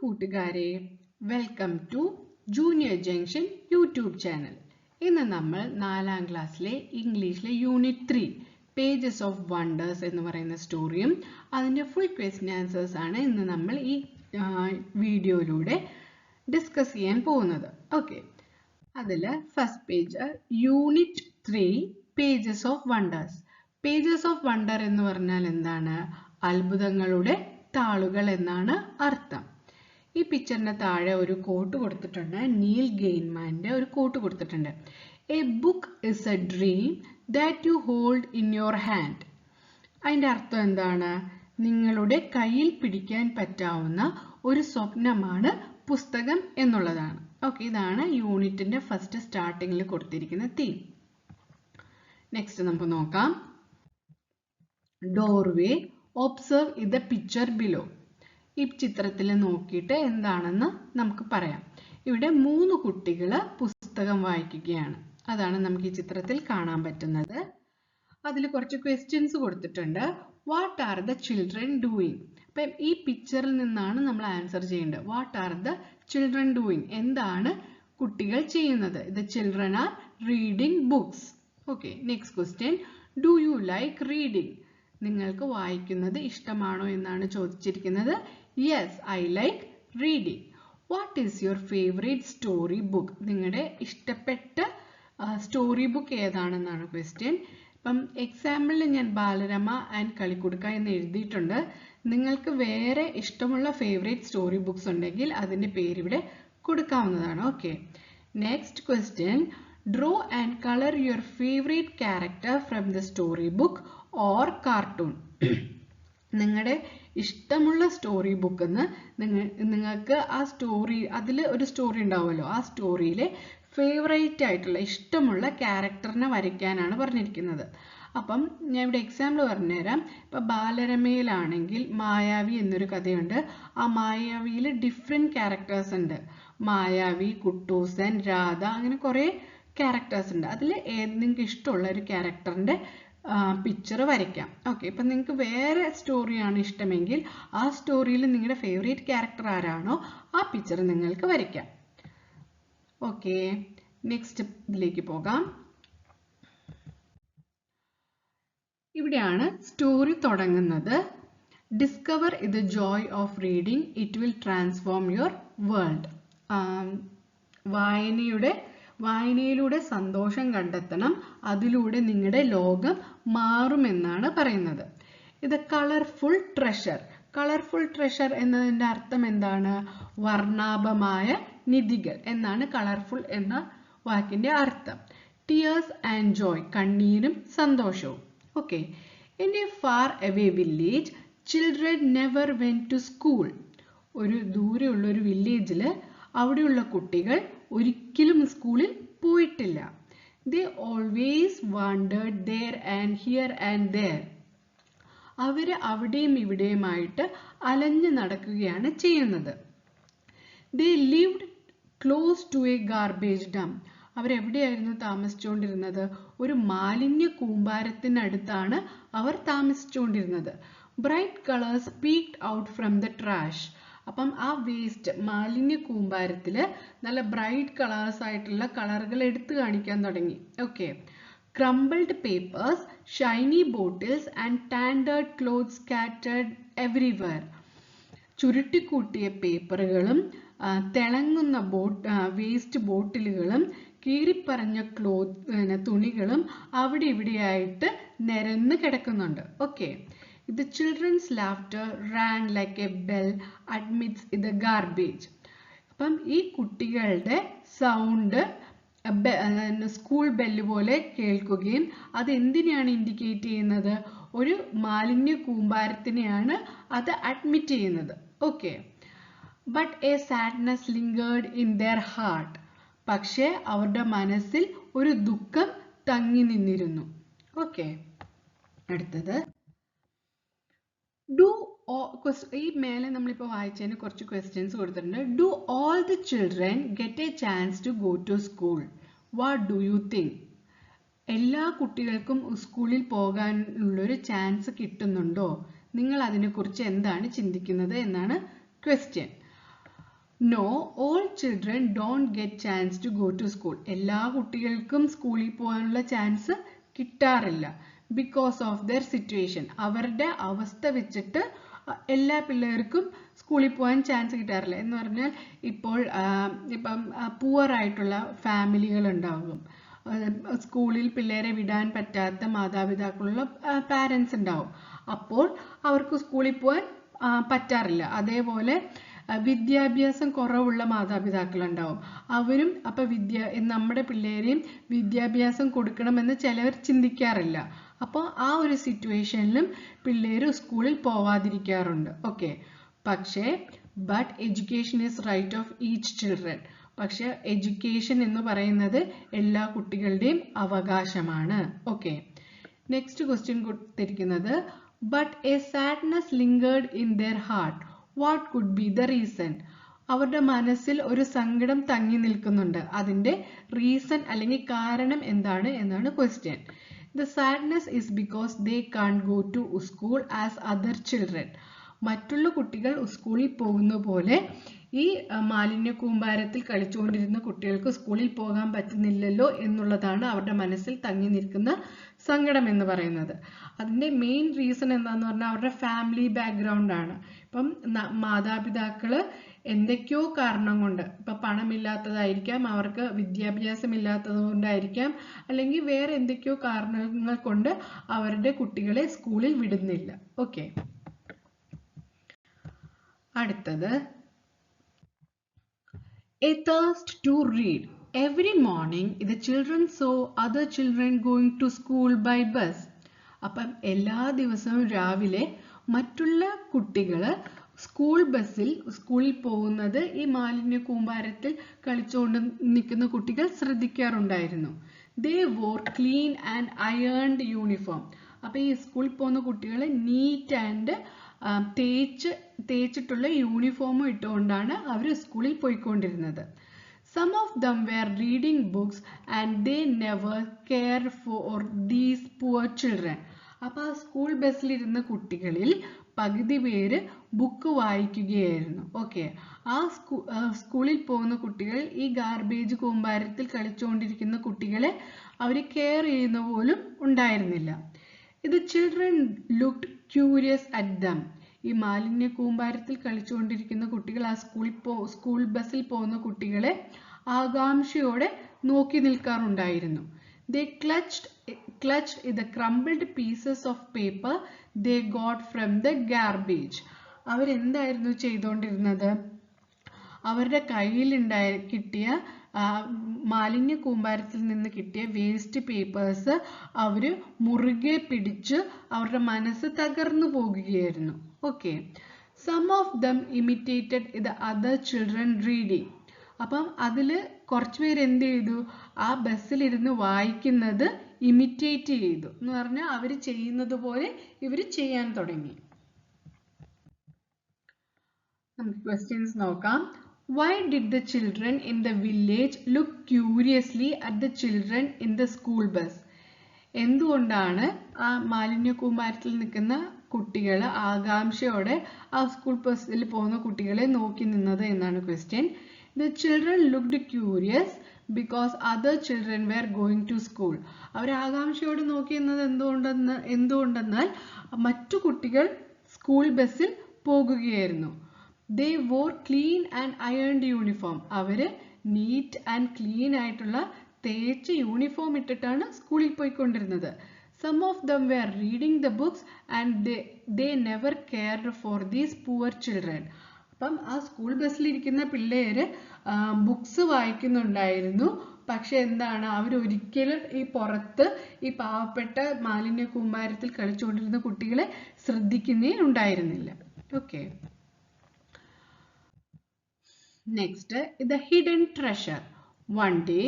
കൂട്ടുകാരെ, welcome to junior junction YouTube channel. ഇന്ന് നമ്മൾ 4ാം ക്ലാസ്സിലെ ഇംഗ്ലീഷിലെ യൂണിറ്റ് 3 പേജസ് ഓഫ് വണ്ടേഴ്സ് എന്ന് പറയുന്ന സ്റ്റോറിയും അതിൻ്റെ ഫുൾ ക്വസ്റ്റ്യൻ ആൻസേഴ്സ് ആണ് ഇന്ന് നമ്മൾ ഈ വീഡിയോയിലൂടെ ഡിസ്കസ് ചെയ്യാൻ പോകുന്നത്. ഓക്കെ, അതിൽ first page unit 3 pages of wonders. Pages of wonder എന്ന് പറഞ്ഞാൽ എന്താണ്? അത്ഭുതങ്ങളുടെ താളുകൾ എന്നാണ് അർത്ഥം. ഈ പിക്ചറിന്റെ താഴെ ഒരു കോട്ട് കൊടുത്തിട്ടുണ്ട്. നീൽ ഗെയിൻമാന്റെ ഒരു കോട്ട് കൊടുത്തിട്ടുണ്ട്. A book is A dream that you hold in your hand. അതിന്റെ അർത്ഥം എന്താണ്? നിങ്ങളുടെ കയ്യിൽ പിടിക്കാൻ പറ്റാവുന്ന ഒരു സ്വപ്നമാണ് പുസ്തകം എന്നുള്ളതാണ്. ഓക്കെ, ഇതാണ് യൂണിറ്റിന്റെ ഫസ്റ്റ് സ്റ്റാർട്ടിങ്ങിൽ കൊടുത്തിരിക്കുന്ന തീം. നെക്സ്റ്റ് നമുക്ക് നോക്കാം. Doorway, observe in the picture below. ഈ ചിത്രത്തിൽ നോക്കിയിട്ട് എന്താണെന്ന് നമുക്ക് പറയാം. ഇവിടെ 3 കുട്ടികൾ പുസ്തകം വായിക്കുകയാണ്. അതാണ് നമുക്ക് ഈ ചിത്രത്തിൽ കാണാൻ പറ്റുന്നത്. അതിൽ കുറച്ച് ക്വസ്റ്റ്യൻസ് കൊടുത്തിട്ടുണ്ട്. What are the children doing? അപ്പം ഈ പിക്ചറിൽ നിന്നാണ് നമ്മൾ ആൻസർ ചെയ്യേണ്ടത്. What are the children doing? എന്താണ് കുട്ടികൾ ചെയ്യുന്നത്? The children are reading books. Okay, next question, do you like reading? നിങ്ങൾക്ക് വായിക്കുന്നത് ഇഷ്ടമാണോ എന്നാണ് ചോദിച്ചിരിക്കുന്നത്. Yes, I like reading. What is your favourite story book? നിങ്ങളുടെ ഇഷ്ടപ്പെട്ട സ്റ്റോറി ബുക്ക് ഏതാണെന്നാണ് ക്വസ്റ്റ്യൻ. ഇപ്പം എക്സാമ്പിളിൽ ഞാൻ ബാലരമ ആൻഡ് കളിക്കുടുക്ക എന്ന് എഴുതിയിട്ടുണ്ട്. നിങ്ങൾക്ക് വേറെ ഇഷ്ടമുള്ള ഫേവറേറ്റ് സ്റ്റോറി ബുക്സ് ഉണ്ടെങ്കിൽ അതിൻ്റെ പേര് ഇവിടെ കൊടുക്കാവുന്നതാണ്. Okay, next question, draw and colour your favourite character from the story book or cartoon. നിങ്ങളുടെ ഇഷ്ടമുള്ള സ്റ്റോറി ബുക്കിൽ നിന്ന് നിങ്ങൾക്ക് ആ സ്റ്റോറി, അതിൽ ഒരു സ്റ്റോറി ഉണ്ടാവുമല്ലോ, ആ സ്റ്റോറിയിലെ ഫേവറേറ്റ് ആയിട്ടുള്ള ഇഷ്ടമുള്ള ക്യാരക്ടറിനെ വരയ്ക്കാനാണ് പറഞ്ഞിരിക്കുന്നത്. അപ്പം ഞാൻ ഇവിടെ എക്സാമ്പിൾ പറഞ്ഞുതരാം. ഇപ്പം ബാലരമയിലാണെങ്കിൽ മായാവി എന്നൊരു കഥയുണ്ട്. ആ മായാവിയിൽ ഡിഫറെൻറ്റ് ക്യാരക്ടേഴ്സ് ഉണ്ട്. മായാവി, കുട്ടൂസൻ, രാധ, അങ്ങനെ കുറേ ക്യാരക്ടേഴ്സ് ഉണ്ട്. അതിൽ നിങ്ങൾക്ക് ഇഷ്ടമുള്ള ഒരു ക്യാരക്ടറിൻ്റെ പിക്ചർ വരയ്ക്കാം. ഓക്കെ, ഇപ്പം നിങ്ങൾക്ക് വേറെ സ്റ്റോറിയാണ് ഇഷ്ടമെങ്കിൽ ആ സ്റ്റോറിയിൽ നിങ്ങളുടെ ഫേവറേറ്റ് ക്യാരക്ടർ ആരാണോ ആ പിക്ചർ നിങ്ങൾക്ക് വരയ്ക്കാം. ഓക്കെ, നെക്സ്റ്റ് ഇതിലേക്ക് പോകാം. ഇവിടെയാണ് സ്റ്റോറി തുടങ്ങുന്നത്. Discover the joy of reading, it will transform your world. വായനയിലൂടെ സന്തോഷം കണ്ടെത്തണം, അതിലൂടെ നിങ്ങളുടെ ലോകം മാറുമെന്നാണ് പറയുന്നത്. ഇത് കളർഫുൾ ട്രഷർ. കളർഫുൾ ട്രഷർ എന്നതിൻ്റെ അർത്ഥം എന്താണ്? വർണ്ണാഭമായ നിധികൾ എന്നാണ് കളർഫുൾ എന്ന വാക്കിന്റെ അർത്ഥം. ടിയേഴ്സ് ആൻഡ് ജോയ്, കണ്ണീരും സന്തോഷവും. Okay, in a far away village children never went to school. ഒരു ദൂരെയുള്ള ഒരു വില്ലേജിൽ അവിടെയുള്ള കുട്ടികൾ ഒരിക്കലും സ്കൂളിൽ പോയിട്ടില്ല. They always wandered there and here and there. അവർ അവിടെയും ഇവിടെയുമായിട്ട് അലഞ്ഞു നടക്കുകയാണ് ചെയ്യുന്നത്. They lived close to a garbage dump. അവരെവിടെയായിരുന്നു താമസിച്ചുകൊണ്ടിരുന്നത്? ഒരു മാലിന്യ കൂമ്പാരത്തിനടുത്താണ് അവർ താമസിച്ചുകൊണ്ടിരുന്നത്. Bright colours peeked out from the trash. അപ്പം ആ വേസ്റ്റ്, മാലിന്യ കൂമ്പാരത്തിൽ നല്ല ബ്രൈറ്റ് കളേഴ്സ് ആയിട്ടുള്ള കളറുകൾ എടുത്തു കാണിക്കാൻ തുടങ്ങി. Okay, crumbled papers, shiny bottles and tattered clothes scattered everywhere. ചുരുട്ടിക്കൂട്ടിയ പേപ്പറുകളും തിളങ്ങുന്ന വേസ്റ്റ് ബോട്ടിലുകളും കീറിപ്പറഞ്ഞ തുണികളും അവിടെ ഇവിടെയായിട്ട് നിരന്ന് കിടക്കുന്നുണ്ട്. Okay, The children's laughter rang like a bell amidst the garbage. അപ്പം ഈ കുട്ടികളുടെ സൗണ്ട് സ്കൂൾ ബെല്ല് പോലെ കേൾക്കുകയും അത് എന്തിനെയാണ് ഇൻഡിക്കേറ്റ് ചെയ്യുന്നത്? ഒരു മാലിന്യ കൂമ്പാരത്തിനെയാണ് അത് അഡ്മിറ്റ് ചെയ്യുന്നത്. Okay, but a sadness lingered in their heart. പക്ഷേ അവരുടെ മനസ്സിൽ ഒരു ദുഃഖം തങ്ങി നിന്നിരുന്നു. ഓക്കെ, അടുത്തത് ഈ മേലെ നമ്മളിപ്പോൾ വായിച്ചതിന് കുറച്ച് ക്വസ്റ്റ്യൻസ് കൊടുത്തിട്ടുണ്ട്. Do all the children get a chance to go to school? What do you think? എല്ലാ കുട്ടികൾക്കും സ്കൂളിൽ പോകാനുള്ളൊരു ചാൻസ് കിട്ടുന്നുണ്ടോ? നിങ്ങൾ അതിനെക്കുറിച്ച് എന്താണ് ചിന്തിക്കുന്നത് എന്നാണ് question. No, all children don't get chance to go to school. എല്ലാ കുട്ടികൾക്കും സ്കൂളിൽ പോകാനുള്ള ചാൻസ് കിട്ടാറില്ല. ബിക്കോസ് ഓഫ് ദെയർ സിറ്റുവേഷൻ, അവരുടെ അവസ്ഥ വെച്ചിട്ട് എല്ലാ പിള്ളേർക്കും സ്കൂളിൽ പോകാൻ ചാൻസ് കിട്ടാറില്ല. എന്ന് പറഞ്ഞാൽ ഇപ്പം പുവർ ആയിട്ടുള്ള ഫാമിലികൾ ഉണ്ടാകും, സ്കൂളിൽ പിള്ളേരെ വിടാൻ പറ്റാത്ത മാതാപിതാക്കളുള്ള പാരൻസ് ഉണ്ടാവും. അപ്പോൾ അവർക്ക് സ്കൂളിൽ പോകാൻ പറ്റാറില്ല. അതേപോലെ വിദ്യാഭ്യാസം കുറവുള്ള മാതാപിതാക്കൾ ഉണ്ടാവും, അവരും നമ്മുടെ പിള്ളേരെയും വിദ്യാഭ്യാസം കൊടുക്കണമെന്ന് ചിലർ ചിന്തിക്കാറില്ല. അപ്പോൾ ആ ഒരു സിറ്റുവേഷനിലും പിള്ളേർ സ്കൂളിൽ പോവാതിരിക്കാറുണ്ട്. ഓക്കെ, പക്ഷേ but education is right of each children. പക്ഷെ എഡ്യൂക്കേഷൻ എന്ന് പറയുന്നത് എല്ലാ കുട്ടികളുടെയും അവകാശമാണ്. ഓക്കെ, നെക്സ്റ്റ് ക്വസ്റ്റ്യൻ കൊടുത്തിരിക്കുന്നത് but a sadness lingered in their heart, what could be the reason? അവരുടെ മനസ്സിൽ ഒരു സങ്കടം തങ്ങി നിൽക്കുന്നുണ്ട്, അതിന്റെ റീസൺ അല്ലെങ്കിൽ കാരണം എന്താണ് എന്നാണ് question. The sadness is because they can't go to school as other children. മറ്റുള്ള കുട്ടികൾ സ്കൂളിൽ പോകുന്ന പോലെ ഈ മാലിന്യ കൂമ്പാരത്തിൽ കളിച്ചുകൊണ്ടിരുന്ന കുട്ടികൾക്ക് സ്കൂളിൽ പോകാൻ പറ്റുന്നില്ലല്ലോ എന്നുള്ളതാണ് അവരുടെ മനസ്സിൽ തങ്ങി നിൽക്കുന്ന സങ്കടം എന്ന് പറയുന്നത്. അതിന്റെ മെയിൻ റീസൺ എന്താന്ന് പറഞ്ഞാൽ അവരുടെ ഫാമിലി ബാക്ക്ഗ്രൗണ്ട് ആണ്. ഇപ്പം മാതാപിതാക്കള് എന്തൊക്കെയോ കാരണം കൊണ്ട്, ഇപ്പൊ പണമില്ലാത്തതായിരിക്കാം, അവർക്ക് വിദ്യാഭ്യാസം ഇല്ലാത്തത് കൊണ്ടായിരിക്കാം, അല്ലെങ്കിൽ വേറെ എന്തൊക്കെയോ കാരണങ്ങൾ കൊണ്ട് അവരുടെ കുട്ടികളെ സ്കൂളിൽ വിടുന്നില്ല. ഓക്കെ, അടുത്തത് a thirst to read. Every morning the children saw other children going to school by bus. അപ്പം എല്ലാ ദിവസവും രാവിലെ മറ്റുള്ള കുട്ടികള് സ്കൂൾ ബസ്സിൽ സ്കൂളിൽ പോകുന്നത് ഈ മാലിന്യ കൂമ്പാരത്തിൽ കളിച്ചുകൊണ്ട് നിൽക്കുന്ന കുട്ടികൾ ശ്രദ്ധിക്കാറുണ്ടായിരുന്നു. They wore clean and ironed uniform. അപ്പൊ ഈ സ്കൂളിൽ പോകുന്ന കുട്ടികൾ നീറ്റ് ആൻഡ് തേച്ചിട്ടുള്ള യൂണിഫോം ഇട്ടുകൊണ്ടാണ് അവർ സ്കൂളിൽ പോയിക്കൊണ്ടിരുന്നത്. Some of them were reading books and they never cared for these poor children. അപ്പൊ ആ സ്കൂൾ ബസ്സിലിരുന്ന കുട്ടികളിൽ പകുതി പേര് ബുക്ക് വായിക്കുകയായിരുന്നു. ഓക്കെ, ആ സ്കൂളിൽ പോകുന്ന കുട്ടികൾ ഈ ഗാർബേജ് കൂമ്പാരത്തിൽ കളിച്ചുകൊണ്ടിരിക്കുന്ന കുട്ടികളെ അവർ കെയർ ചെയ്യുന്ന പോലും ഉണ്ടായിരുന്നില്ല. The children looked curious at them. ഈ മാലിന്യ കൂമ്പാരത്തിൽ കളിച്ചുകൊണ്ടിരിക്കുന്ന കുട്ടികൾ ആ സ്കൂൾ ബസ്സിൽ പോകുന്ന കുട്ടികളെ ആകാംക്ഷയോടെ നോക്കി നിൽക്കാറുണ്ടായിരുന്നു. They clutched the crumbled pieces of paper they got from the garbage. അവരെന്തായിരുന്നു ചെയ്തുകൊണ്ടിരുന്നത്? അവരുടെ കയ്യിൽ കിട്ടിയ മാലിന്യ കൂമ്പാരത്തിൽ നിന്ന് കിട്ടിയ വേസ്റ്റ് പേപ്പേഴ്സ് അവര് മുറുകെ പിടിച്ച് അവരുടെ മനസ്സ് തകർന്നു പോകുകയായിരുന്നു. Okay, some of them imitated the other children reading. അപ്പം അതില് കുറച്ചുപേര് എന്ത് ചെയ്തു? ആ ബസ്സിലിരുന്ന് വായിക്കുന്നത് ഇമിറ്റേറ്റ് ചെയ്തു എന്ന് പറഞ്ഞാൽ അവര് ചെയ്യുന്നത് പോലെ ഇവര് ചെയ്യാൻ തുടങ്ങി. നമുക്ക് ക്വസ്റ്റ്യൻസ് നോക്കാം. Why did the children in the village look curiously at the children in the school bus? എന്തുകൊണ്ടാണ് ആ മാലിന്യ കൂമ്പാരത്തിൽ നിൽക്കുന്ന കുട്ടികൾ ആകാംക്ഷയോടെ ആ സ്കൂൾ ബസ്സിൽ പോകുന്ന കുട്ടികളെ നോക്കി നിന്നത് എന്നാണ് question. The children looked curious because other children were going to school. അവർ ആകാംക്ഷയോടെ നോക്കി നിന്നത് എന്തുകൊണ്ടെന്നാൽ മറ്റു കുട്ടികൾ സ്കൂൾ ബസ്സിൽ പോകുകയായിരുന്നു. They wore clean and ironed uniform. അവര് നീറ്റ് ആൻഡ് ക്ലീൻ ആയിട്ടുള്ള തേച്ച് യൂണിഫോം ഇട്ടിട്ടാണ് സ്കൂളിൽ പോയിക്കൊണ്ടിരുന്നത്. Some of them were reading the books and they never cared for these poor children. അപ്പം ആ സ്കൂൾ ബസ്സിലിരിക്കുന്ന പിള്ളേര് ബുക്സ് വായിക്കുന്നുണ്ടായിരുന്നു, പക്ഷെ എന്താണ് അവരൊരിക്കലും ഈ പുറത്ത് ഈ പാവപ്പെട്ട മാലിന്യ കൂമ്പാരത്തിൽ കളിച്ചുകൊണ്ടിരുന്ന കുട്ടികളെ ശ്രദ്ധിക്കുന്നേ ഉണ്ടായിരുന്നില്ല. Okay, next, the hidden treasure. One day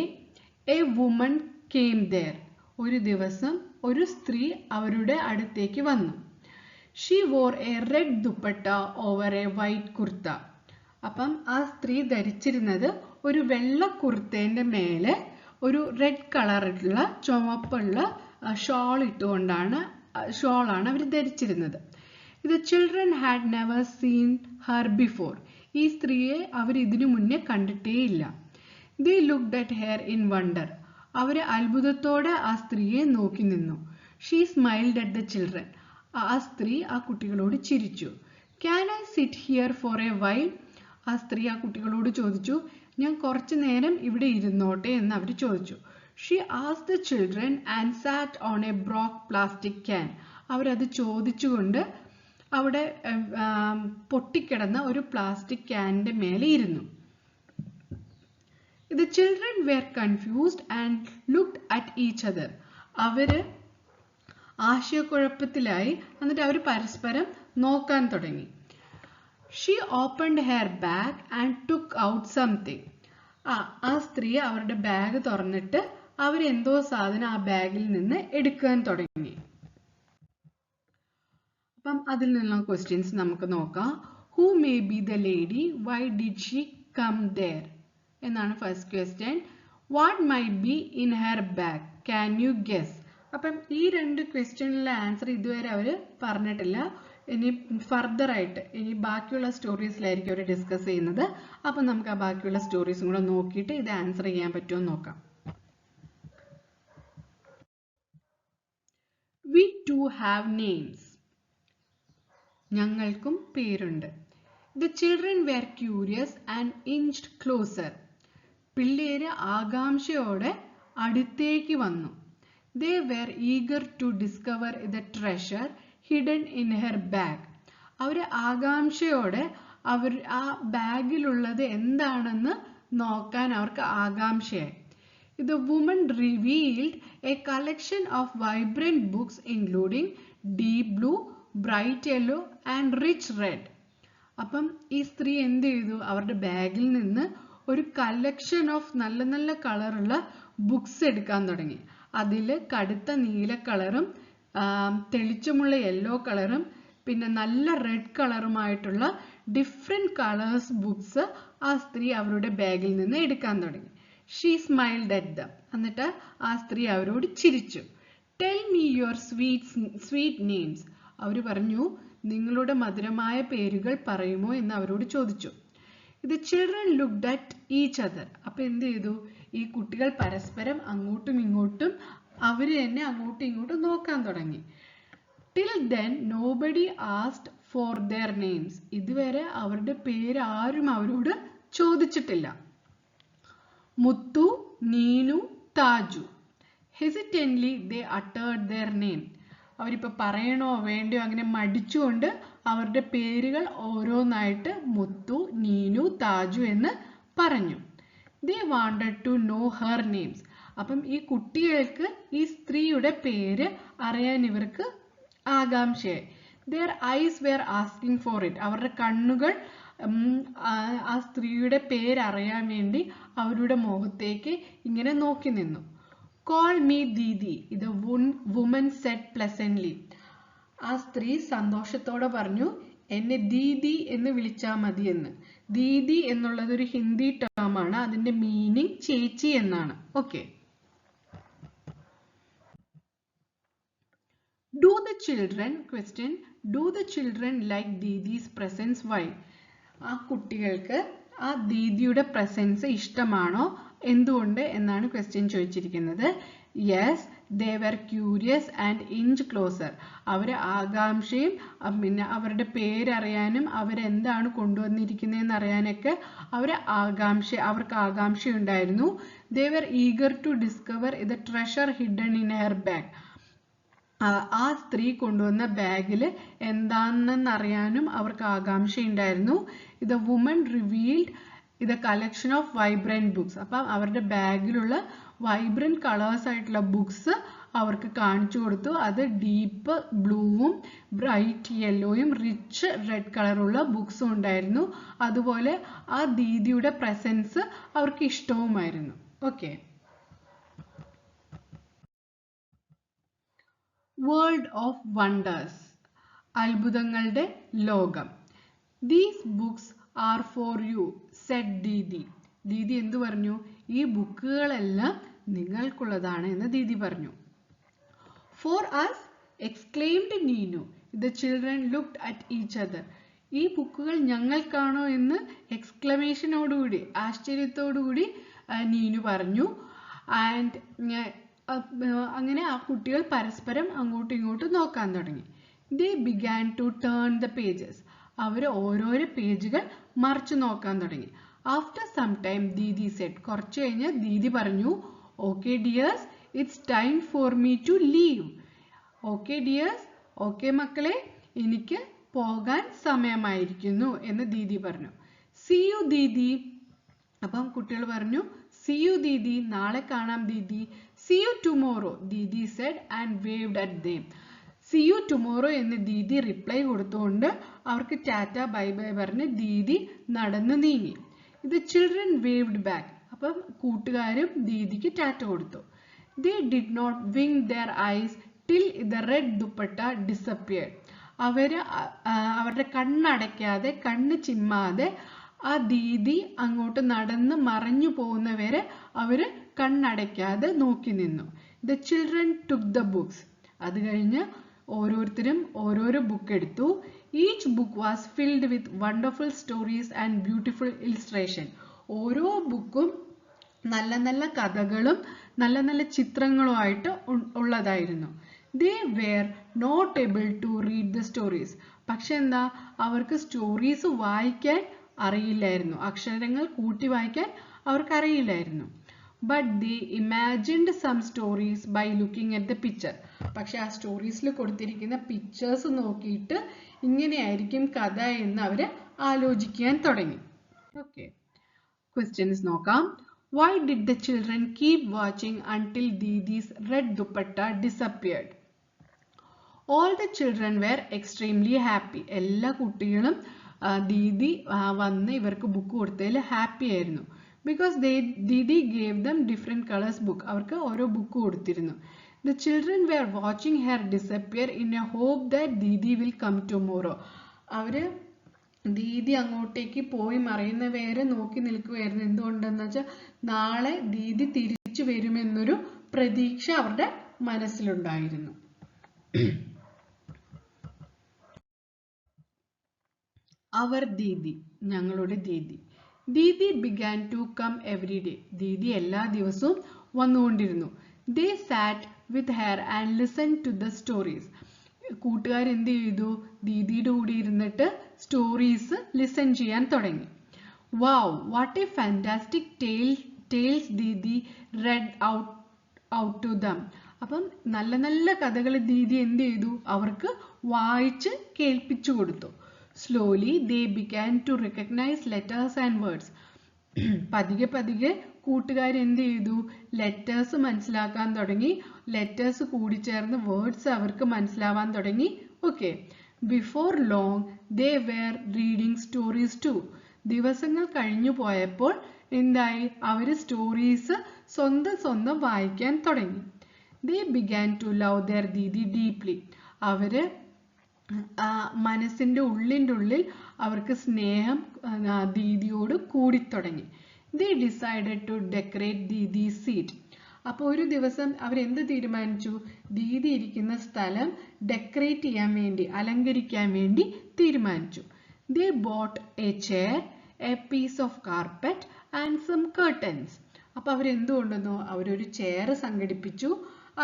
a woman came there. ഒരു ദിവസം ഒരു സ്ത്രീ അവരുടെ അടുത്തേക്ക് വന്നു. She wore a red dupatta over a white kurta. അപ്പം ആ സ്ത്രീ ധരിച്ചിരുന്നത് ഒരു വെള്ള കുർത്തേന്റെ മേലെ ഒരു റെഡ് കളറുള്ള ചുവപ്പുള്ള ഷോളാണ് അവർ ധരിച്ചിരുന്നത്. The children had never seen her before. ഈ സ്ത്രീയെ അവർ ഇതിനു മുന്നേ കണ്ടിട്ടേയില്ല. They looked at her in wonder. അവര് അത്ഭുതത്തോടെ ആ സ്ത്രീയെ നോക്കി നിന്നു. She smiled at the children. ആ സ്ത്രീ ആ കുട്ടികളോട് ചിരിച്ചു. Can I sit here for a while? ആ സ്ത്രീ ആ കുട്ടികളോട് ചോദിച്ചു, ഞാൻ കുറച്ചു നേരം ഇവിടെ ഇരുന്നോട്ടെ എന്ന് അവർ ചോദിച്ചു. She asked the children and sat on a broken plastic can. അവരത് ചോദിച്ചുകൊണ്ട് അവിടെ പൊട്ടിക്കിടന്ന ഒരു പ്ലാസ്റ്റിക് ക്യാനിന്റെ മേലെ ഇരുന്നു. The children were confused and looked at each other. അവര് ആശയക്കുഴപ്പത്തിലായി, എന്നിട്ട് അവർ പരസ്പരം നോക്കാൻ തുടങ്ങി. She opened her bag and took out something. ആ സ്ത്രീ അവരുടെ ബാഗ് തുറന്നിട്ട് അവരെന്തോ സാധനം ആ ബാഗിൽ നിന്ന് എടുക്കാൻ തുടങ്ങി. അപ്പം അതിൽ നിന്നുള്ള ക്വസ്റ്റ്യൻസ് നമുക്ക് നോക്കാം. Who may be the lady? Why did she come there? എന്നാണ് first question. What might be in her bag? Can you guess? അപ്പം ഈ രണ്ട് ക്വസ്റ്റ്യനിലെ ആൻസർ ഇതുവരെ അവർ പറഞ്ഞിട്ടില്ല. ഇനി ഫർദർ ആയിട്ട് ഇനി ബാക്കിയുള്ള സ്റ്റോറീസിലായിരിക്കും അവർ ഡിസ്കസ് ചെയ്യുന്നത്. അപ്പം നമുക്ക് ആ ബാക്കിയുള്ള സ്റ്റോറീസും കൂടെ നോക്കിയിട്ട് ഇത് ആൻസർ ചെയ്യാൻ പറ്റുമോ നോക്കാം. We too have names. ഞങ്ങൾക്കും പേരുണ്ട്. The children were curious and inched closer. പിള്ളേര് ആകാംക്ഷയോടെ അടുത്തേക്ക് വന്നു. They were eager to discover the treasure hidden in her bag. അവർ ആകാംക്ഷയോടെ ആ ബാഗിലുള്ളത് എന്താണെന്ന് നോക്കാൻ അവർക്ക് ആകാംക്ഷയായി. The woman revealed a collection of vibrant books including deep blue, bright yellow and rich red. അപ്പം ഈ സ്ത്രീ എന്ത് ചെയ്തു? അവരുടെ ബാഗിൽ നിന്ന് ഒരു കളക്ഷൻ ഓഫ് നല്ല നല്ല കളറുള്ള ബുക്സ് എടുക്കാൻ തുടങ്ങി. അതിൽ കടുത്ത നീല കളറും തെളിച്ചമുള്ള യെല്ലോ കളറും പിന്നെ നല്ല റെഡ് കളറുമായിട്ടുള്ള ഡിഫറെന്റ് കളേഴ്സ് ബുക്സ് ആ സ്ത്രീ അവരുടെ ബാഗിൽ നിന്ന് എടുക്കാൻ തുടങ്ങി. She smiled at them. എന്നിട്ട് ആ സ്ത്രീ അവരോട് ചിരിച്ചു. Tell me your sweet names. അവർ പറഞ്ഞു, നിങ്ങളുടെ മധുരമായ പേരുകൾ പറയുമോ എന്ന് അവരോട് ചോദിച്ചു. The children looked at each other. അപ്പൊ എന്ത് ചെയ്തു? ഈ കുട്ടികൾ പരസ്പരം അങ്ങോട്ടും ഇങ്ങോട്ടും അവര് തന്നെ അങ്ങോട്ടും ഇങ്ങോട്ടും നോക്കാൻ തുടങ്ങി. Till then nobody asked for their names. ഇതുവരെ അവരുടെ പേര് ആരും അവരോട് ചോദിച്ചിട്ടില്ല. മുത്തു, നീനു, താജു. Hesitantly they uttered their name. അവരിപ്പോൾ പറയണോ വേണ്ടയോ അങ്ങനെ മടിച്ചുകൊണ്ട് അവരുടെ പേരുകൾ ഓരോന്നായിട്ട് മുത്തു, നീനു, താജു എന്ന് പറഞ്ഞു. They wanted to know her names. അപ്പം ഈ കുട്ടികൾക്ക് ഈ സ്ത്രീയുടെ പേര് അറിയാൻ ഇവർക്ക് ആകാംക്ഷയായി. Their eyes were asking for it. അവരുടെ കണ്ണുകൾ ആ സ്ത്രീയുടെ പേര് അറിയാൻ വേണ്ടി അവരുടെ മുഖത്തേക്ക് ഇങ്ങനെ നോക്കി നിന്നു. Call me Didi, the woman said pleasantly. ആ സ്ത്രീ സന്തോഷത്തോടെ പറഞ്ഞു, എന്നെ ദീദി എന്ന് വിളിച്ചാൽ മതി എന്ന്. ദീദി എന്നുള്ളത് ഒരു ഹിന്ദി ടേം ആണ്. അതിന്റെ മീനിങ് ചേച്ചി എന്നാണ്. Okay. Do the children, question, do the children like Didi's presence? Why? ആ കുട്ടികൾക്ക് ആ ദീദിയുടെ പ്രസൻസ് ഇഷ്ടമാണോ, എന്തുകൊണ്ട് എന്നാണ് ക്വസ്റ്റ്യൻ ചോദിച്ചിരിക്കുന്നത്. Yes, they were curious and inched closer. അവർ ആകാംക്ഷയും പിന്നെ അവരുടെ പേരറിയാനും അവരെന്താണ് കൊണ്ടുവന്നിരിക്കുന്നതെന്ന് അറിയാനൊക്കെ അവർക്ക് ആകാംക്ഷയുണ്ടായിരുന്നു. They were eager to discover the treasure hidden in her bag. ആ സ്ത്രീ കൊണ്ടുവന്ന ബാഗിൽ എന്താണെന്ന് അറിയാനും അവർക്ക് ആകാംക്ഷയുണ്ടായിരുന്നു. The woman revealed the collection of vibrant books. അപ്പം അവരുടെ ബാഗിലുള്ള വൈബ്രന്റ് കളേഴ്സ് ആയിട്ടുള്ള ബുക്സ് അവർക്ക് കാണിച്ചു കൊടുത്തു. അത് ഡീപ്പ് ബ്ലൂവും ബ്രൈറ്റ് യെല്ലോയും റിച്ച് റെഡ് കളറുള്ള ബുക്സും ഉണ്ടായിരുന്നു. അതുപോലെ ആ ദീദിയുടെ പ്രസൻസ് അവർക്ക് ഇഷ്ടവുമായിരുന്നു. ഓക്കെ. വേൾഡ് ഓഫ് വണ്ടേഴ്സ്, അത്ഭുതങ്ങളുടെ ലോകം. These books are for you, said Didi. Didi എന്തു പറഞ്ഞു? ഈ ബുക്കുകളെല്ലാം നിങ്ങൾക്കുള്ളതാണ് എന്ന് ദീദി പറഞ്ഞു. For us, exclaimed Neenu. The children looked at each other. ഈ ബുക്കുകൾ ഞങ്ങൾക്കാണോ എന്ന് എക്സ്ക്ലമേഷനോടുകൂടി, ആശ്ചര്യത്തോടുകൂടി നീനു പറഞ്ഞു. ആൻഡ് അങ്ങനെ ആ കുട്ടികൾ പരസ്പരം അങ്ങോട്ടും ഇങ്ങോട്ടും നോക്കാൻ തുടങ്ങി. They began to turn the pages. അവർ ഓരോരോ പേജുകൾ മറിച്ചു നോക്കാൻ തുടങ്ങി. After some time, Didi said, കുറച്ച് കഴിഞ്ഞ് ദീദി പറഞ്ഞു, Okay dears, it's time for me to leave. Okay dears, okay മക്കളെ, എനിക്ക് പോകാൻ സമയമായിരിക്കുന്നു എന്ന് ദീദി പറഞ്ഞു. See you Didi. അപ്പം കുട്ടികൾ പറഞ്ഞു, See you ദീദി, നാളെ കാണാം Didi. See you tomorrow, Didi said and waved at them. See you tomorrow എന്ന് ദീദി റിപ്ലൈ കൊടുത്തുകൊണ്ട് അവർക്ക് ടാറ്റ ബൈ ബൈ പറഞ്ഞ് ദീദി നടന്നു നീങ്ങി. ഇത് ചിൽഡ്രൻ വേവ്ഡ് ബാക്ക്. അപ്പം കൂട്ടുകാരും ദീദിക്ക് ടാറ്റ കൊടുത്തു. They did not wink their eyes till the red dupatta disappeared. അവരുടെ കണ്ണടയ്ക്കാതെ, കണ്ണ് ചിമ്മാതെ ആ ദീദി അങ്ങോട്ട് നടന്ന് മറഞ്ഞു പോകുന്നവരെ അവര് കണ്ണടയ്ക്കാതെ നോക്കി നിന്നു. The children took the books. അത് കഴിഞ്ഞ് ഓരോരുത്തരും ഓരോരോ ബുക്ക് എടുത്തു. Each book was filled with wonderful stories and beautiful illustration. ഓരോ ബുക്കും നല്ല നല്ല കഥകളും നല്ല നല്ല ചിത്രങ്ങളുമായിട്ട് ഉള്ളതായിരുന്നു. They were not able to read the stories. പക്ഷെ എന്താ, അവർക്ക് സ്റ്റോറീസ് വായിക്കാൻ അറിയില്ലായിരുന്നു. അക്ഷരങ്ങൾ കൂട്ടി വായിക്കാൻ അവർക്ക് അറിയില്ലായിരുന്നു. But they imagined some stories by looking at the picture. പക്ഷെ ആ സ്റ്റോറീസിൽ കൊടുത്തിരിക്കുന്ന പിക്ചേഴ്സ് നോക്കിയിട്ട് ഇങ്ങനെയായിരിക്കും കഥ എന്ന് അവര് ആലോചിക്കാൻ തുടങ്ങി. ഓക്കെ, ക്വസ്റ്റ്യൻസ് നോക്കാം. Why did the children keep watching until Didi's red dupatta disappeared? All the children were extremely happy. എല്ലാ കുട്ടികളും ദീദി വന്ന് ഇവർക്ക് ബുക്ക് കൊടുത്തതിൽ ഹാപ്പി ആയിരുന്നു. Because Didi gave them different colors book. അവർക്ക് ഓരോ ബുക്ക് കൊടുത്തിരുന്നു. The children were watching her disappear in a hope that Didi will come tomorrow. അവര് ദീദി അങ്ങോട്ടേക്ക് പോയി മറയുന്ന വേറെ നോക്കി നിൽക്കുകയായിരുന്നു. എന്തുകൊണ്ടെന്ന് വെച്ചാൽ നാളെ ദീദി തിരിച്ചു വരുമെന്നൊരു പ്രതീക്ഷ അവരുടെ മനസ്സിലുണ്ടായിരുന്നു. അവർ ദീദി, ഞങ്ങളുടെ Didi. Didi began to come every day. Didi എല്ലാ ദിവസവും വന്നുകൊണ്ടിരുന്നു. They sat with her and listened to the stories. കൂട്ടുകാർ എന്ത് ചെയ്തു, ദീദിയുടെ കൂടെ ഇരുന്നിട്ട് സ്റ്റോറീസ് ലിസൺ ചെയ്യാൻ തുടങ്ങി. Wow, what a fantastic tales Didi read out to them. അപ്പം നല്ല നല്ല കഥകൾ ദീദി എന്ത് ചെയ്തു, അവർക്ക് വായിച്ച് കേൾപ്പിച്ചു കൊടുത്തു. Slowly they began to recognize letters and words. പതിയെ പതിയെ കൂട്ടുകാർ എന്ത് ചെയ്തു, ലെറ്റേഴ്സ് മനസ്സിലാക്കാൻ തുടങ്ങി. ലെറ്റേഴ്സ് കൂടിച്ചേർന്ന് വേർഡ്സ് അവർക്ക് മനസ്സിലാവാൻ തുടങ്ങി. Okay, before long they were reading stories too. ദിവസങ്ങൾ കഴിഞ്ഞു പോയപ്പോൾ എന്തായി, അവര് സ്റ്റോറീസ് സ്വന്തം വായിക്കാൻ തുടങ്ങി. They began to love their Didi deeply. അവര് മനസ്സിന്റെ ഉള്ളിൽ അവർക്ക് സ്നേഹം ദീദിയോട് കൂടിത്തുടങ്ങി. They decided to decorate Didi's seat. അപ്പോൾ ഒരു ദിവസം അവരെന്ത് തീരുമാനിച്ചു, ദീദി ഇരിക്കുന്ന സ്ഥലം ഡെക്കറേറ്റ് ചെയ്യാൻ വേണ്ടി, അലങ്കരിക്കാൻ വേണ്ടി തീരുമാനിച്ചു. They bought a chair, a piece of carpet and some curtains. അപ്പോൾ അവരെന്ത് കൊണ്ടുവന്നു, അവരൊരു ചെയർ സംഘടിപ്പിച്ചു,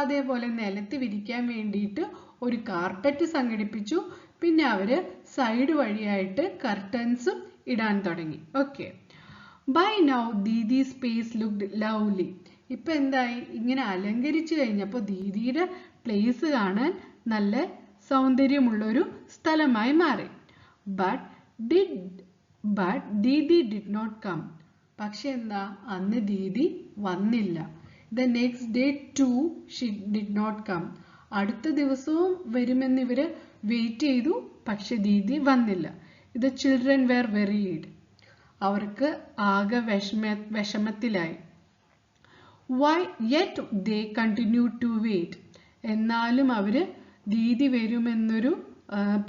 അതേപോലെ നിലത്ത് വിരിക്കാൻ വേണ്ടിയിട്ട് ഒരു കാർപ്പറ്റ് സംഘടിപ്പിച്ചു, പിന്നെ അവര് സൈഡ് വഴിയായിട്ട് കർട്ടൻസും ഇടാൻ തുടങ്ങി. Okay, by now Didi's space looked lovely. ഇപ്പൊ എന്തായി, ഇങ്ങനെ അലങ്കരിച്ചു കഴിഞ്ഞപ്പോൾ ദീദിയുടെ പ്ലേസ് കാണാൻ നല്ല സൗന്ദര്യമുള്ളൊരു സ്ഥലമായി മാറി. But Didi did not come. പക്ഷെ എന്താ, അന്ന് ദീദി വന്നില്ല. The next day too she did not come. അടുത്ത ദിവസവും വരുമെന്ന് ഇവര് വെയിറ്റ് ചെയ്തു, പക്ഷെ ദീദി വന്നില്ല. The children were worried. അവർക്ക് ആകെ വിഷമത്തിലായി. Why yet they continued to wait. എന്നാലും അവര് ദീദി വരുമെന്നൊരു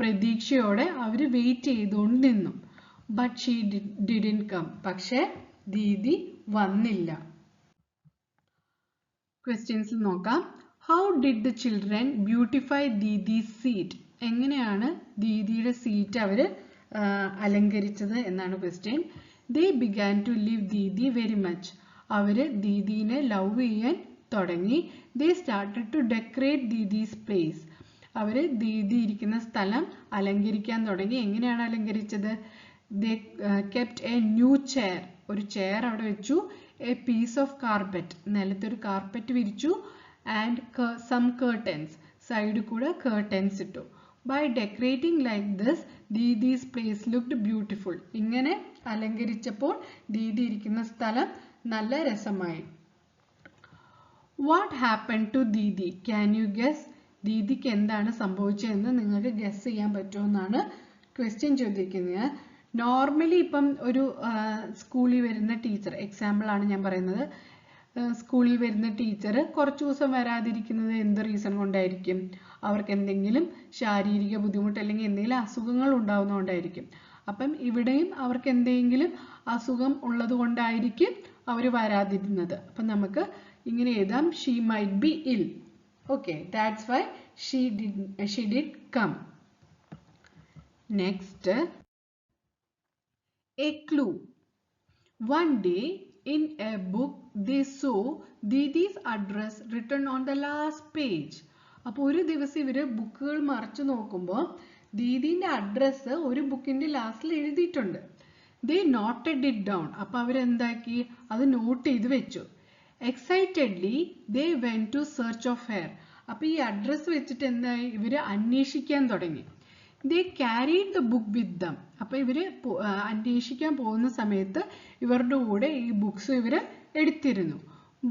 പ്രതീക്ഷയോടെ അവര് വെയിറ്റ് ചെയ്തുകൊണ്ട് നിന്നു. But she didn't come. പക്ഷെ ദീദി വന്നില്ല. Questions നോക്കാം. How did the children beautify Didi's seat? എങ്ങനെയാണ് ദീദിയുടെ സീറ്റ് അവര് അലങ്കരിച്ചത് എന്നാണ് question. They began to love Didi very much. അവര് ദീദീനെ ലവ് ചെയ്യാൻ തുടങ്ങി. They started to decorate ദീദീസ് place. അവര് ദീദി ഇരിക്കുന്ന സ്ഥലം അലങ്കരിക്കാൻ തുടങ്ങി. എങ്ങനെയാണ് അലങ്കരിച്ചത്? They kept a new chair. ഒരു ചെയർ അവിടെ വെച്ചു. A piece of carpet. നിലത്തൊരു കാർപ്പറ്റ് വിരിച്ചു. And some curtains. സൈഡിൽ കൂടെ curtains ഇട്ടു. By decorating like this, ദീദീസ് place looked beautiful. ഇങ്ങനെ അലങ്കരിച്ചപ്പോൾ ദീദി ഇരിക്കുന്ന സ്ഥലം നല്ല രസമായി. What happened to Didi? Can you guess? ദീദിക്ക് എന്താണ് സംഭവിച്ചതെന്ന് നിങ്ങൾക്ക് ഗസ് ചെയ്യാൻ പറ്റുമെന്നാണ് ക്വസ്റ്റ്യൻ ചോദിക്കുന്നത്. നോർമലി ഇപ്പം ഒരു സ്കൂളിൽ വരുന്ന ടീച്ചർ, എക്സാമ്പിൾ ആണ് ഞാൻ പറയുന്നത്, സ്കൂളിൽ വരുന്ന ടീച്ചർ കുറച്ച് ദിവസം വരാതിരിക്കുന്നത് എന്ത് റീസൺ കൊണ്ടായിരിക്കും? അവർക്ക് എന്തെങ്കിലും ശാരീരിക ബുദ്ധിമുട്ട് അല്ലെങ്കിൽ എന്തെങ്കിലും അസുഖങ്ങൾ ഉണ്ടാവുന്നതുകൊണ്ടായിരിക്കും. അപ്പം ഇവിടെയും അവർക്ക് എന്തെങ്കിലും അസുഖം ഉള്ളത് കൊണ്ടായിരിക്കും അവർ വരാതിരുന്നത്. അപ്പം നമുക്ക് ഇങ്ങനെ എഴുതാം, ഷീ മൈറ്റ് ബി ഇൽ. Okay, that's why she did come. Next, a clue. One day in a book they saw Didi's address written on the last page. അപ്പോൾ ഒരു ദിവസം ഇവര് ബുക്കുകൾ മറിച്ചു നോക്കുമ്പോൾ ദീദിന്റെ അഡ്രസ്സ് ഒരു ബുക്കിന്റെ ലാസ്റ്റിൽ എഴുതിയിട്ടുണ്ട്. They noted it down. അപ്പോൾ അവരെന്താക്കി? അത് നോട്ട് ചെയ്ത് വെച്ചു. Excitedly they went to search of her. അപ്പോൾ ഈ അഡ്രസ്സ് വെച്ചിട്ട് എന്തായി? ഇവര് അന്വേഷിക്കാൻ തുടങ്ങി. They carried the book with them. അപ്പോൾ ഇവര് അന്വേഷിക്കാൻ പോകുന്ന സമയത്ത് ഇവരുടെ കൂടെ ഈ ബുക്സ് ഇവര് എടുത്തിരുന്നു.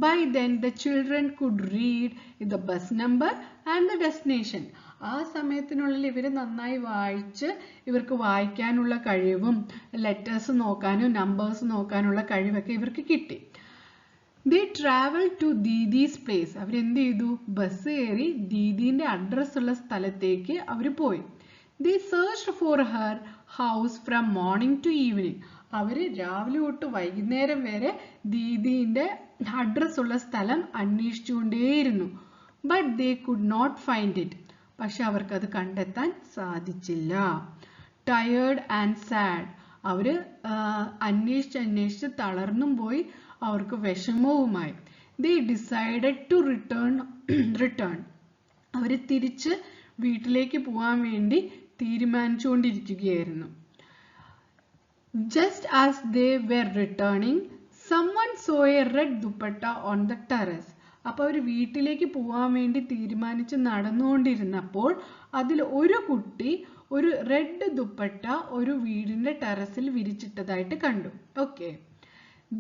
By then the children could read the bus number and the destination. ആ സമയത്തിനുള്ളിൽ ഇവര് നന്നായി വായിച്ച് ഇവർക്ക് വായിക്കാനുള്ള കഴിവും ലെറ്റേഴ്സ് നോക്കാനും നമ്പേഴ്സ് നോക്കാനുള്ള കഴിവൊക്കെ ഇവർക്ക് കിട്ടി. They traveled to ദീദീസ് place. അവരെന്ത് ചെയ്തു? ബസ് കയറി ദീദീന്റെ അഡ്രസ് ഉള്ള സ്ഥലത്തേക്ക് അവർ പോയി. They searched for her house from morning to evening. അവർ രാവിലെ തൊട്ട് വൈകുന്നേരം വരെ ദീദീന്റെ അഡ്രസ് ഉള്ള സ്ഥലം അന്വേഷിച്ചുകൊണ്ടേയിരുന്നു. But they could not find it. പക്ഷെ അവർക്കത് കണ്ടെത്താൻ സാധിച്ചില്ല. Tired and sad. അവര് അന്വേഷിച്ച് തളർന്നും പോയി. അവർക്ക് വിഷമവുമായി. They decided to return. അവര് തിരിച്ച് വീട്ടിലേക്ക് പോകാൻ വേണ്ടി തീരുമാനിച്ചുകൊണ്ടിരിക്കുകയായിരുന്നു. Just as they were returning, someone saw a red dupatta on the terrace. അപ്പോൾ അവർ വീട്ടിലേക്ക് പോകാൻ വേണ്ടി തീരുമാനിച്ച് നടന്നുകൊണ്ടിരുന്നപ്പോൾ അതിൽ ഒരു കുട്ടി ഒരു റെഡ് ദുപ്പട്ട ഒരു വീടിന്റെ ടെറസിൽ വിരിച്ചിട്ടതായിട്ട് കണ്ടു. Okay.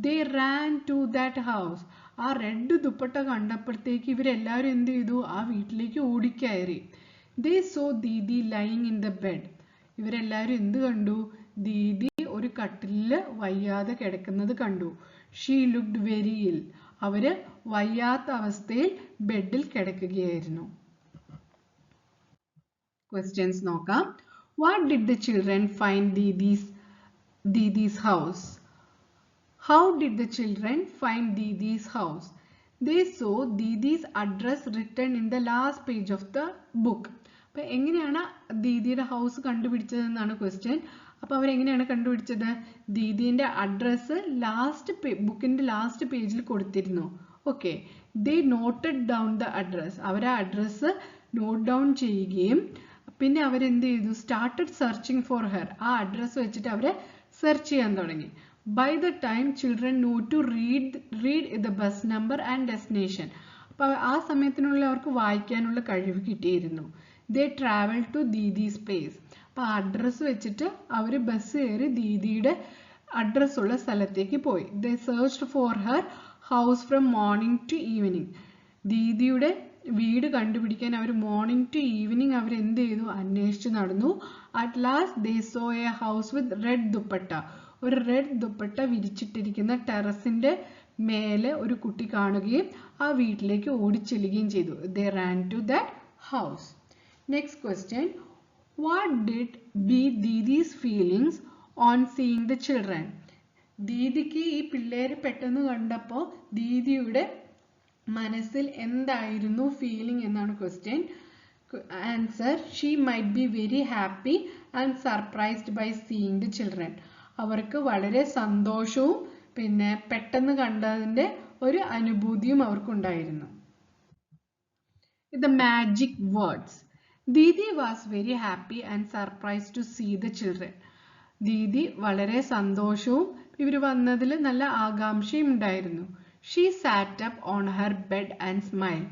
They ran to that house. ആ റെഡ് ദുപ്പട്ട കണ്ടപ്പോഴത്തേക്ക് ഇവരെല്ലാവരും എന്ത് ചെയ്തു? ആ വീട്ടിലേക്ക് ഓടിക്കയറി. They saw Didi lying in the bed. ഇവരെല്ലാവരും എന്ത് കണ്ടു? ദീദി ഒരു കട്ടിലില് വയ്യാതെ കിടക്കുന്നത് കണ്ടു. She looked very ill. അവര് വയ്യാത്ത അവസ്ഥയിൽ ബെഡിൽ കിടക്കുകയായിരുന്നു. Questions നോക്കാം. What did the children find Didi's house? How did the children find Didi's house? They saw Didi's address written in the last page of the book. അപ്പോൾ എങ്ങനെയാണ് ദീദിയുടെ house കണ്ടുപിടിച്ചതെന്നാണ് question. അപ്പോൾ അവരെങ്ങനെയാണ് കണ്ടുപിടിച്ചത്? ദീദീൻ്റെ അഡ്രസ്സ് ബുക്കിൻ്റെ ലാസ്റ്റ് പേജിൽ കൊടുത്തിരുന്നു. Okay. They noted down the address. അവർ ആ അഡ്രസ്സ് നോട്ട് ഡൗൺ ചെയ്യുകയും പിന്നെ അവരെന്ത് ചെയ്തു? Started searching for her. ആ അഡ്രസ്സ് വെച്ചിട്ട് അവരെ സെർച്ച് ചെയ്യാൻ തുടങ്ങി. By the time children knew to read the bus number and destination. അപ്പോൾ ആ സമയത്തിനുള്ളിൽ അവർക്ക് വായിക്കാനുള്ള കഴിവ് കിട്ടിയിരുന്നു. They traveled to ദീദീസ് place. അപ്പോൾ അഡ്രസ്സ് വെച്ചിട്ട് അവർ ബസ് കയറി ദീദിയുടെ അഡ്രസ് ഉള്ള സ്ഥലത്തേക്ക് പോയി. They searched for her house from morning to evening. ദീദിയുടെ വീട് കണ്ടുപിടിക്കാൻ അവർ മോർണിംഗ് ടു ഈവനിങ് അവർ എന്ത് ചെയ്തു? അന്വേഷിച്ച് നടന്നു. At last they saw a house with red dupatta. ഒരു റെഡ് ദുപ്പട്ട വിരിച്ചിട്ടിരിക്കുന്ന ടെറസിന്റെ മേലെ ഒരു കുട്ടി കാണുകയും ആ വീട്ടിലേക്ക് ഓടിച്ചെല്ലുകയും ചെയ്തു. They ran to that house. Next question. What did be Didi's feelings on seeing the children? ദീദിക്ക് ഈ പിള്ളേര് പെട്ടെന്ന് കണ്ടപ്പോൾ ദീദിയുടെ മനസ്സിൽ എന്തായിരുന്നു ഫീലിംഗ് എന്നാണ് question. Answer: she might be very happy and surprised by seeing the children. അവർക്ക് വളരെ സന്തോഷവും പിന്നെ പെട്ടെന്ന് കണ്ടതിന്റെ ഒരു അനുഭൂതിയും അവർക്കുണ്ടായിരുന്നു. The magic words. Didi was very happy and surprised to see the children. Didi വളരെ സന്തോഷവും ഇവർ വന്നതിൽ നല്ല ആകാംക്ഷയും ഉണ്ടായിരുന്നു. She sat up on her bed and smiled.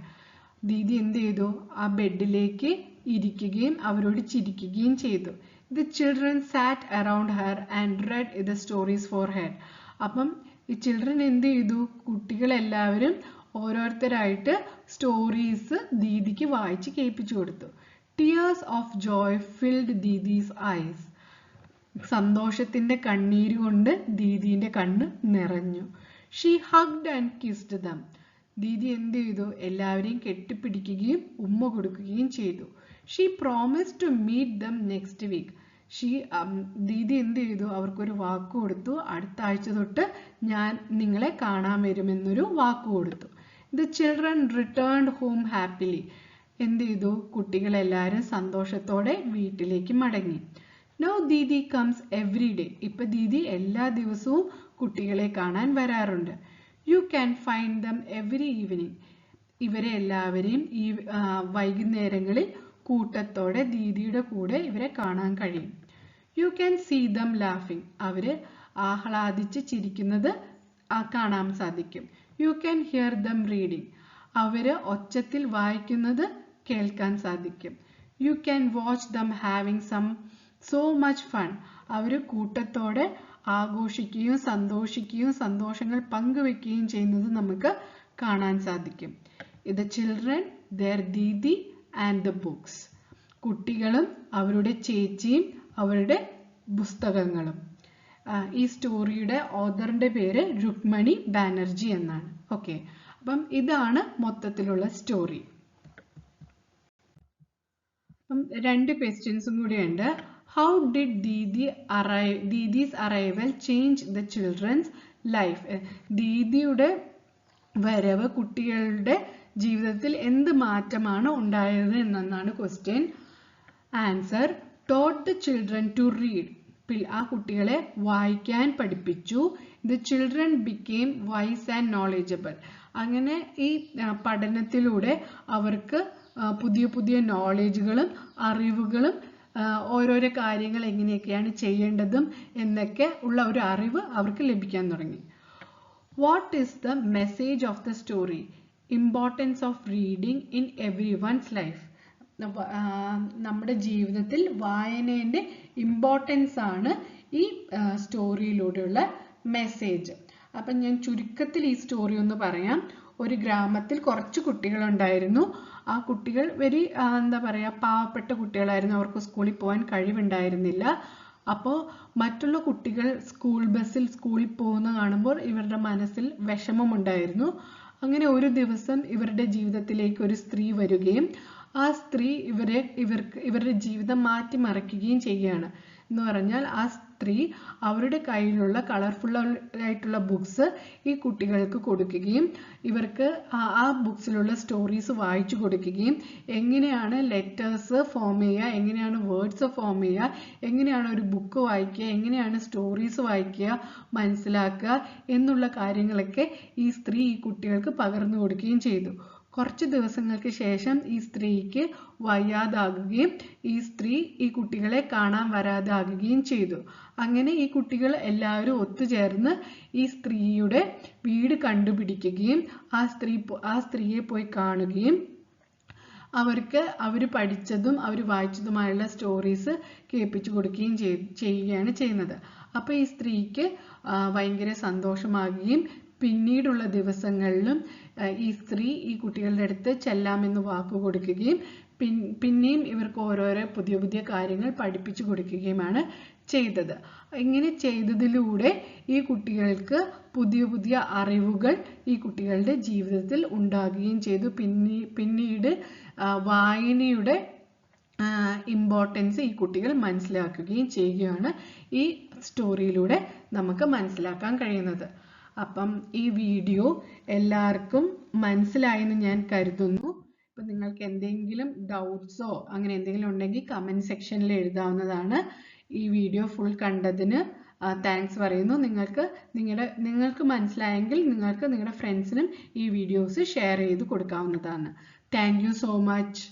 Didi എന്ത് ചെയ്തു? ആ ബെഡിലേക്ക് ഇരിക്കുകയും അവരോട് ചിരിക്കുകയും ചെയ്തു. The children sat around her and read the stories for her. അപ്പം ഈ ചിൽഡ്രൻ എന്ത് ചെയ്തു? കുട്ടികളെല്ലാവരും ഓരോരുത്തരായിട്ട് സ്റ്റോറീസ് ദീദിക്ക് വായിച്ച് കേൾപ്പിച്ചു കൊടുത്തു. Tears of joy filled Didi's eyes. സന്തോഷത്തിന്റെ കണ്ണീര് കൊണ്ട് ദീദിന്റെ കണ്ണ് നിറഞ്ഞു. She hugged and kissed them. Didi എന്ത് ചെയ്തു? എല്ലാവരെയും കെട്ടിപ്പിടിക്കുകയും ഉമ്മ കൊടുക്കുകയും ചെയ്തു. She promised to meet them next week. Didi എന്ത് ചെയ്തു? അവർക്കൊരു വാക്ക് കൊടുത്തു. അടുത്ത ആഴ്ച തൊട്ട് ഞാൻ നിങ്ങളെ കാണാൻ വരുമെന്നൊരു വാക്ക് കൊടുത്തു. The children returned home happily. എന്ത് ചെയ്തു? കുട്ടികളെല്ലാവരും സന്തോഷത്തോടെ വീട്ടിലേക്ക് മടങ്ങി. Now Didi comes every day. ഇപ്പൊ ദീദി എല്ലാ ദിവസവും കുട്ടികളെ കാണാൻ വരാറുണ്ട്. You can find them every evening. ഇവരെ എല്ലാവരെയും ഈ വൈകുന്നേരങ്ങളിൽ കൂട്ടത്തോടെ ദീദിയുടെ കൂടെ ഇവരെ കാണാൻ കഴിയും. You can see them laughing. അവര് ആഹ്ലാദിച്ച് ചിരിക്കുന്നത് കാണാൻ സാധിക്കും. You can hear them reading. അവര് ഒച്ചത്തിൽ വായിക്കുന്നത് കേൾക്കാൻ സാധിക്കും. You can watch them having so much fun. അവര് കൂട്ടത്തോടെ ആഘോഷിക്കുകയും സന്തോഷിക്കുകയും സന്തോഷങ്ങൾ പങ്കുവെക്കുകയും ചെയ്യുന്നത് നമുക്ക് കാണാൻ സാധിക്കും. The children, their Didi and the books. കുട്ടികളും അവരുടെ ചേച്ചിയും അവരുടെ പുസ്തകങ്ങളും. ഈ സ്റ്റോറിയുടെ ഓഥറിന്റെ പേര് രുക്മണി ബാനർജി എന്നാണ്. ഓക്കെ, അപ്പം ഇതാണ് മൊത്തത്തിലുള്ള സ്റ്റോറി. അപ്പം 2 ക്വസ്റ്റ്യൻസും കൂടിയുണ്ട്. How did Didi's arrival change the children's life? ദീദിയുടെ വരവ് കുട്ടികളുടെ ജീവിതത്തിൽ എന്ത് മാറ്റമാണ് ഉണ്ടായത് എന്നാണ് question. Answer, taught the children to read. ആ കുട്ടികളെ വായിക്കാൻ പഠിപ്പിച്ചു. The children became wise and knowledgeable. അങ്ങനെ ഈ പഠനത്തിലൂടെ അവർക്ക് പുതിയ പുതിയ നോളേജുകളും അറിവുകളും ഓരോരോ കാര്യങ്ങൾ എങ്ങനെയൊക്കെയാണ് ചെയ്യേണ്ടതും എന്നൊക്കെ ഉള്ള ഒരു അറിവ് അവർക്ക് ലഭിക്കാൻ തുടങ്ങി. What is the message of the story? Importance of reading in everyone's life. നമ്മുടെ ജീവിതത്തിൽ വായനയുടെ ഇമ്പോർട്ടൻസ് ആണ് ഈ സ്റ്റോറിയിലൂടെയുള്ള മെസ്സേജ്. അപ്പം ഞാൻ ചുരുക്കത്തിൽ ഈ സ്റ്റോറി ഒന്ന് പറയാം. ഒരു ഗ്രാമത്തിൽ കുറച്ച് കുട്ടികളുണ്ടായിരുന്നു. ആ കുട്ടികൾ എന്താ പറയുക, പാവപ്പെട്ട കുട്ടികളായിരുന്നു. അവർക്ക് സ്കൂളിൽ പോകാൻ കഴിവുണ്ടായിരുന്നില്ല. അപ്പോൾ മറ്റുള്ള കുട്ടികൾ സ്കൂൾ ബസ്സിൽ സ്കൂളിൽ പോകുന്ന കാണുമ്പോൾ ഇവരുടെ മനസ്സിൽ വിഷമമുണ്ടായിരുന്നു. അങ്ങനെ ഒരു ദിവസം ഇവരുടെ ജീവിതത്തിലേക്ക് ഒരു സ്ത്രീ വരികയും ആ സ്ത്രീ ഇവരുടെ ജീവിതം മാറ്റിമറിക്കുകയും ചെയ്യുകയാണ്. എന്ന് പറഞ്ഞാൽ ആ സ്ത്രീ അവരുടെ കയ്യിലുള്ള കളർഫുൾ ആയിട്ടുള്ള ബുക്സ് ഈ കുട്ടികൾക്ക് കൊടുക്കുകയും ഇവർക്ക് ആ ബുക്സിലുള്ള സ്റ്റോറീസ് വായിച്ചു കൊടുക്കുകയും എങ്ങനെയാണ് ലെറ്റേഴ്സ് ഫോം ചെയ്യുക, എങ്ങനെയാണ് വേർഡ്സ് ഫോം ചെയ്യുക, എങ്ങനെയാണ് ഒരു ബുക്ക് വായിക്കുക, എങ്ങനെയാണ് സ്റ്റോറീസ് വായിക്കുക, മനസ്സിലാക്കുക എന്നുള്ള കാര്യങ്ങളൊക്കെ ഈ സ്ത്രീ ഈ കുട്ടികൾക്ക് പകർന്നു കൊടുക്കുകയും ചെയ്തു. കുറച്ച് ദിവസങ്ങൾക്ക് ശേഷം ഈ സ്ത്രീക്ക് വയ്യാതാകുകയും ഈ സ്ത്രീ ഈ കുട്ടികളെ കാണാൻ വരാതാകുകയും ചെയ്തു. അങ്ങനെ ഈ കുട്ടികൾ എല്ലാവരും ഒത്തുചേർന്ന് ഈ സ്ത്രീയുടെ വീട് കണ്ടുപിടിക്കുകയും ആ സ്ത്രീയെ പോയി കാണുകയും അവർ പഠിച്ചതും അവർ വായിച്ചതുമായുള്ള സ്റ്റോറീസ് കേൾപ്പിച്ചു കൊടുക്കുകയും ചെയ്യുകയാണ് ചെയ്യുന്നത്. അപ്പോൾ ഈ സ്ത്രീക്ക് ഭയങ്കര സന്തോഷമാകുകയും പിന്നീടുള്ള ദിവസങ്ങളിലും ഈ സ്ത്രീ ഈ കുട്ടികളുടെ അടുത്ത് ചെല്ലാമെന്ന് വാക്ക് കൊടുക്കുകയും പിന്നെയും ഇവർക്ക് ഓരോരോ പുതിയ പുതിയ കാര്യങ്ങൾ പഠിപ്പിച്ചു കൊടുക്കുകയുമാണ് ചെയ്തത്. ഇങ്ങനെ ചെയ്തതിലൂടെ ഈ കുട്ടികൾക്ക് പുതിയ പുതിയ അറിവുകൾ ഈ കുട്ടികളുടെ ജീവിതത്തിൽ ഉണ്ടാകുകയും ചെയ്തു. പിന്നീട് വായനയുടെ ഇമ്പോർട്ടൻസ് ഈ കുട്ടികൾ മനസ്സിലാക്കുകയും ചെയ്യുകയാണ് ഈ സ്റ്റോറിയിലൂടെ നമുക്ക് മനസ്സിലാക്കാൻ കഴിയുന്നത്. അപ്പം ഈ വീഡിയോ എല്ലാവർക്കും മനസ്സിലായെന്ന് ഞാൻ കരുതുന്നു. അപ്പോൾ നിങ്ങൾക്ക് എന്തെങ്കിലും ഡൗട്ട്സോ അങ്ങനെ എന്തെങ്കിലും ഉണ്ടെങ്കിൽ കമൻറ്റ് സെക്ഷനിൽ എഴുതാവുന്നതാണ്. ഈ വീഡിയോ ഫുൾ കണ്ടതിന് താങ്ക്സ് പറയുന്നു. നിങ്ങൾക്ക് മനസ്സിലായെങ്കിൽ നിങ്ങൾക്ക് നിങ്ങളുടെ ഫ്രണ്ട്സിനും ഈ വീഡിയോസ് ഷെയർ ചെയ്ത് കൊടുക്കാവുന്നതാണ്. Thank you so much.